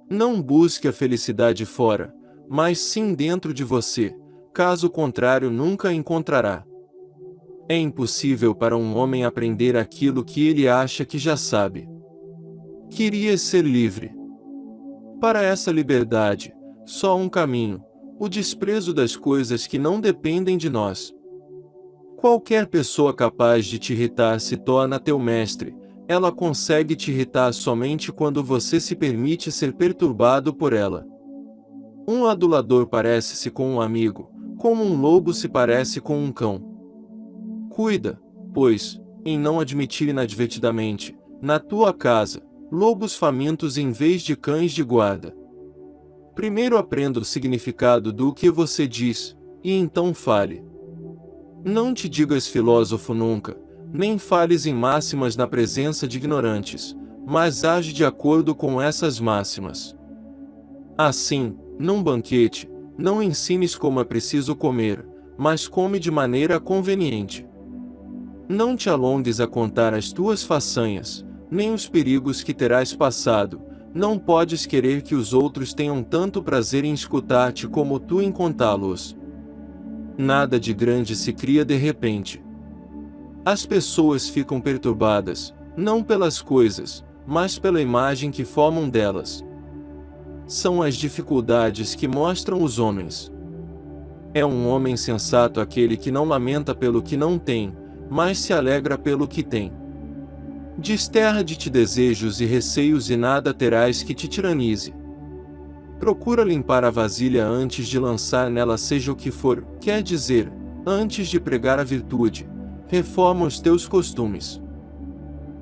Não busque a felicidade fora, mas sim dentro de você, caso contrário nunca a encontrará. É impossível para um homem aprender aquilo que ele acha que já sabe. Queria ser livre. Para essa liberdade, só um caminho: o desprezo das coisas que não dependem de nós. Qualquer pessoa capaz de te irritar se torna teu mestre. Ela consegue te irritar somente quando você se permite ser perturbado por ela. Um adulador parece-se com um amigo, como um lobo se parece com um cão. Cuida, pois, em não admitir inadvertidamente, na tua casa, lobos famintos em vez de cães de guarda. Primeiro aprenda o significado do que você diz, e então fale. Não te digas filósofo nunca, nem fales em máximas na presença de ignorantes, mas age de acordo com essas máximas. Assim, num banquete, não ensines como é preciso comer, mas come de maneira conveniente. Não te alongues a contar as tuas façanhas, nem os perigos que terás passado. Não podes querer que os outros tenham tanto prazer em escutar-te como tu em contá-los. Nada de grande se cria de repente. As pessoas ficam perturbadas, não pelas coisas, mas pela imagem que formam delas. São as dificuldades que mostram os homens. É um homem sensato aquele que não lamenta pelo que não tem, mas se alegra pelo que tem. Desterra de ti desejos e receios e nada terás que te tiranize. Procura limpar a vasilha antes de lançar nela seja o que for, quer dizer, antes de pregar a virtude. Reforma os teus costumes.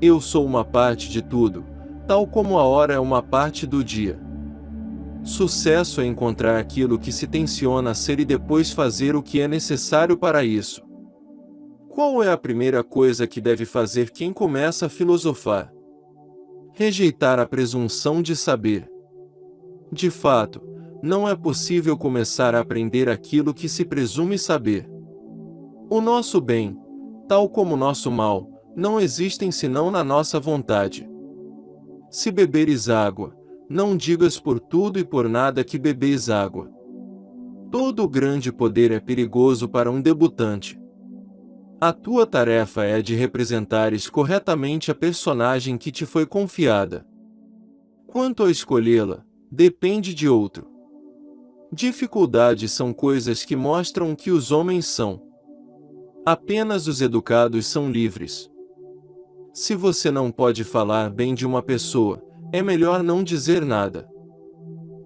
Eu sou uma parte de tudo, tal como a hora é uma parte do dia. Sucesso é encontrar aquilo que se tenciona ser e depois fazer o que é necessário para isso. Qual é a primeira coisa que deve fazer quem começa a filosofar? Rejeitar a presunção de saber. De fato, não é possível começar a aprender aquilo que se presume saber. O nosso bem, tal como o nosso mal, não existem senão na nossa vontade. Se beberes água, não digas por tudo e por nada que bebes água. Todo grande poder é perigoso para um debutante. A tua tarefa é de representares corretamente a personagem que te foi confiada. Quanto a escolhê-la, depende de outro. Dificuldades são coisas que mostram o que os homens são. Apenas os educados são livres. Se você não pode falar bem de uma pessoa, é melhor não dizer nada.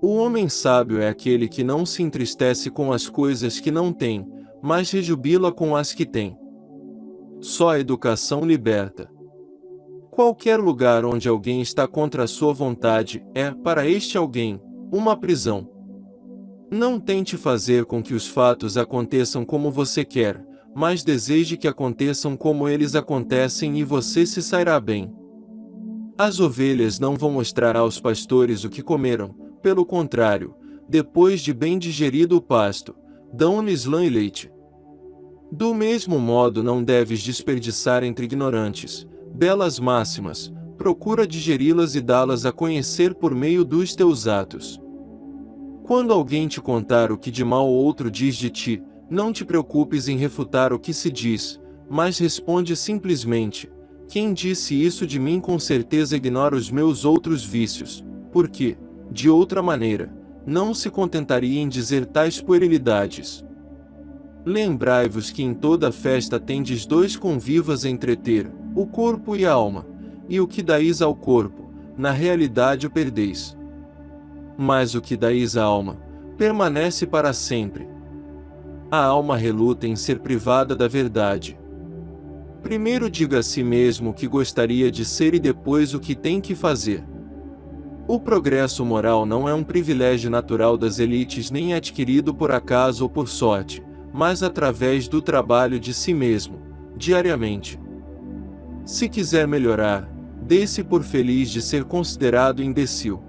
O homem sábio é aquele que não se entristece com as coisas que não tem, mas rejubila com as que tem. Só a educação liberta. Qualquer lugar onde alguém está contra a sua vontade é, para este alguém, uma prisão. Não tente fazer com que os fatos aconteçam como você quer, mas deseje que aconteçam como eles acontecem e você se sairá bem. As ovelhas não vão mostrar aos pastores o que comeram, pelo contrário, depois de bem digerido o pasto, dão-lhes lã e leite. Do mesmo modo não deves desperdiçar entre ignorantes belas máximas, procura digeri-las e dá-las a conhecer por meio dos teus atos. Quando alguém te contar o que de mal outro diz de ti, não te preocupes em refutar o que se diz, mas responde simplesmente: quem disse isso de mim com certeza ignora os meus outros vícios, porque, de outra maneira, não se contentaria em dizer tais puerilidades. Lembrai-vos que em toda festa tendes dois convivas a entreter, o corpo e a alma, e o que dais ao corpo, na realidade o perdeis. Mas o que dais à alma, permanece para sempre. A alma reluta em ser privada da verdade. Primeiro diga a si mesmo o que gostaria de ser e depois o que tem que fazer. O progresso moral não é um privilégio natural das elites nem adquirido por acaso ou por sorte, mas através do trabalho de si mesmo, diariamente. Se quiser melhorar, dê-se por feliz de ser considerado imbecil.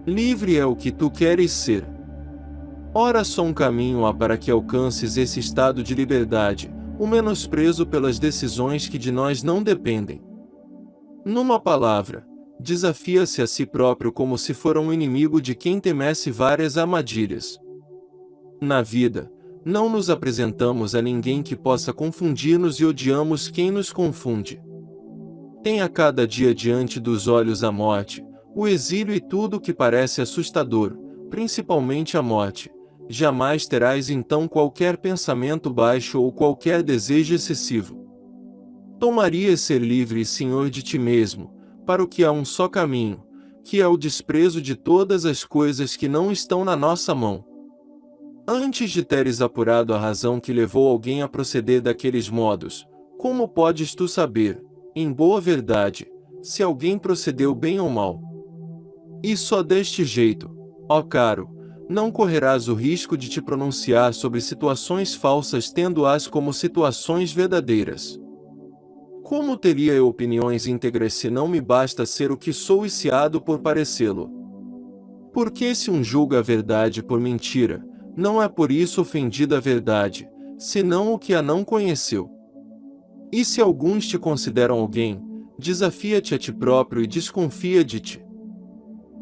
Livre é o que tu queres ser. Ora, só um caminho há para que alcances esse estado de liberdade, o menosprezo pelas decisões que de nós não dependem. Numa palavra, desafia-se a si próprio como se fora um inimigo de quem temesse várias armadilhas. Na vida, não nos apresentamos a ninguém que possa confundir-nos e odiamos quem nos confunde. Tenha cada dia diante dos olhos a morte, o exílio e tudo o que parece assustador, principalmente a morte. Jamais terás então qualquer pensamento baixo ou qualquer desejo excessivo. Tomarias ser livre e senhor de ti mesmo, para o que há um só caminho, que é o desprezo de todas as coisas que não estão na nossa mão. Antes de teres apurado a razão que levou alguém a proceder daqueles modos, como podes tu saber, em boa verdade, se alguém procedeu bem ou mal? E só deste jeito, ó caro, não correrás o risco de te pronunciar sobre situações falsas tendo-as como situações verdadeiras. Como teria eu opiniões íntegras se não me basta ser o que sou e se há por parecê-lo? Porque se um julga a verdade por mentira, não é por isso ofendida a verdade, senão o que a não conheceu. E se alguns te consideram alguém, desafia-te a ti próprio e desconfia de ti.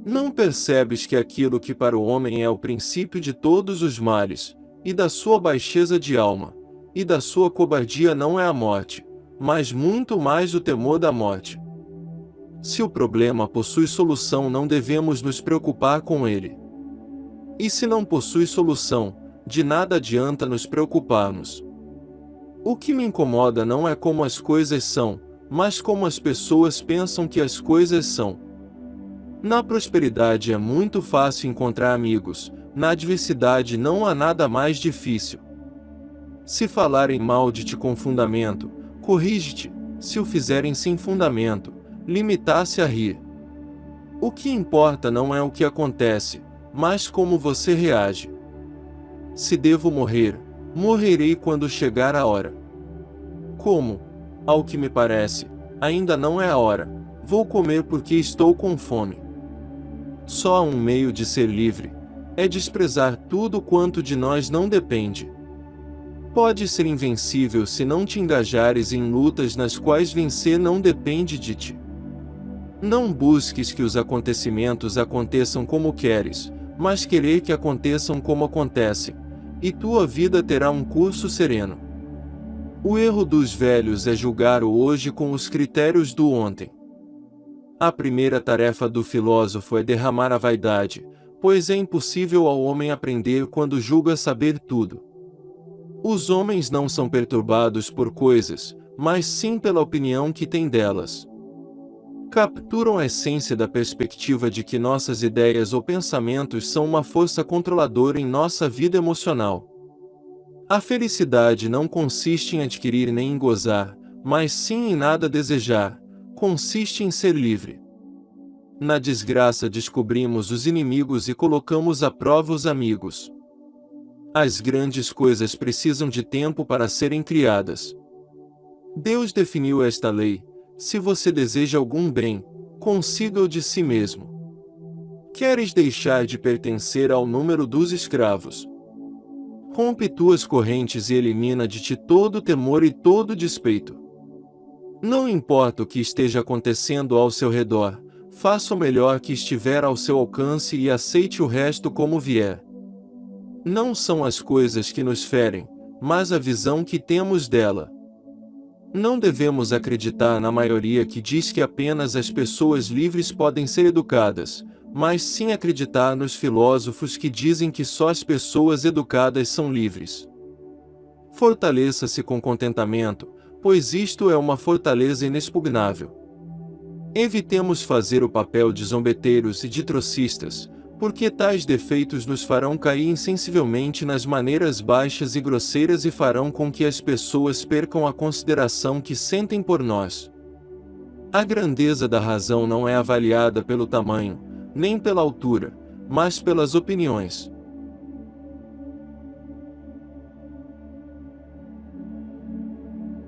Não percebes que aquilo que para o homem é o princípio de todos os males, e da sua baixeza de alma, e da sua cobardia não é a morte, mas muito mais o temor da morte. Se o problema possui solução, não devemos nos preocupar com ele. E se não possui solução, de nada adianta nos preocuparmos. O que me incomoda não é como as coisas são, mas como as pessoas pensam que as coisas são. Na prosperidade é muito fácil encontrar amigos, na adversidade não há nada mais difícil. Se falarem mal de ti com fundamento, corrige-te, se o fizerem sem fundamento, limitar-se a rir. O que importa não é o que acontece, mas como você reage. Se devo morrer, morrerei quando chegar a hora. Como, ao que me parece, ainda não é a hora, vou comer porque estou com fome. Só há um meio de ser livre, é desprezar tudo quanto de nós não depende. Pode ser invencível se não te engajares em lutas nas quais vencer não depende de ti. Não busques que os acontecimentos aconteçam como queres, mas querer que aconteçam como acontecem, e tua vida terá um curso sereno. O erro dos velhos é julgar o hoje com os critérios do ontem. A primeira tarefa do filósofo é derramar a vaidade, pois é impossível ao homem aprender quando julga saber tudo. Os homens não são perturbados por coisas, mas sim pela opinião que têm delas. Capturam a essência da perspectiva de que nossas ideias ou pensamentos são uma força controladora em nossa vida emocional. A felicidade não consiste em adquirir nem em gozar, mas sim em nada desejar, consiste em ser livre. Na desgraça descobrimos os inimigos e colocamos à prova os amigos. As grandes coisas precisam de tempo para serem criadas. Deus definiu esta lei: se você deseja algum bem, consiga-o de si mesmo. Queres deixar de pertencer ao número dos escravos? Rompe tuas correntes e elimina de ti todo temor e todo despeito. Não importa o que esteja acontecendo ao seu redor, faça o melhor que estiver ao seu alcance e aceite o resto como vier. Não são as coisas que nos ferem, mas a visão que temos dela. Não devemos acreditar na maioria que diz que apenas as pessoas livres podem ser educadas, mas sim acreditar nos filósofos que dizem que só as pessoas educadas são livres. Fortaleça-se com contentamento, pois isto é uma fortaleza inexpugnável. Evitemos fazer o papel de zombeteiros e de trocistas, porque tais defeitos nos farão cair insensivelmente nas maneiras baixas e grosseiras e farão com que as pessoas percam a consideração que sentem por nós. A grandeza da razão não é avaliada pelo tamanho, nem pela altura, mas pelas opiniões.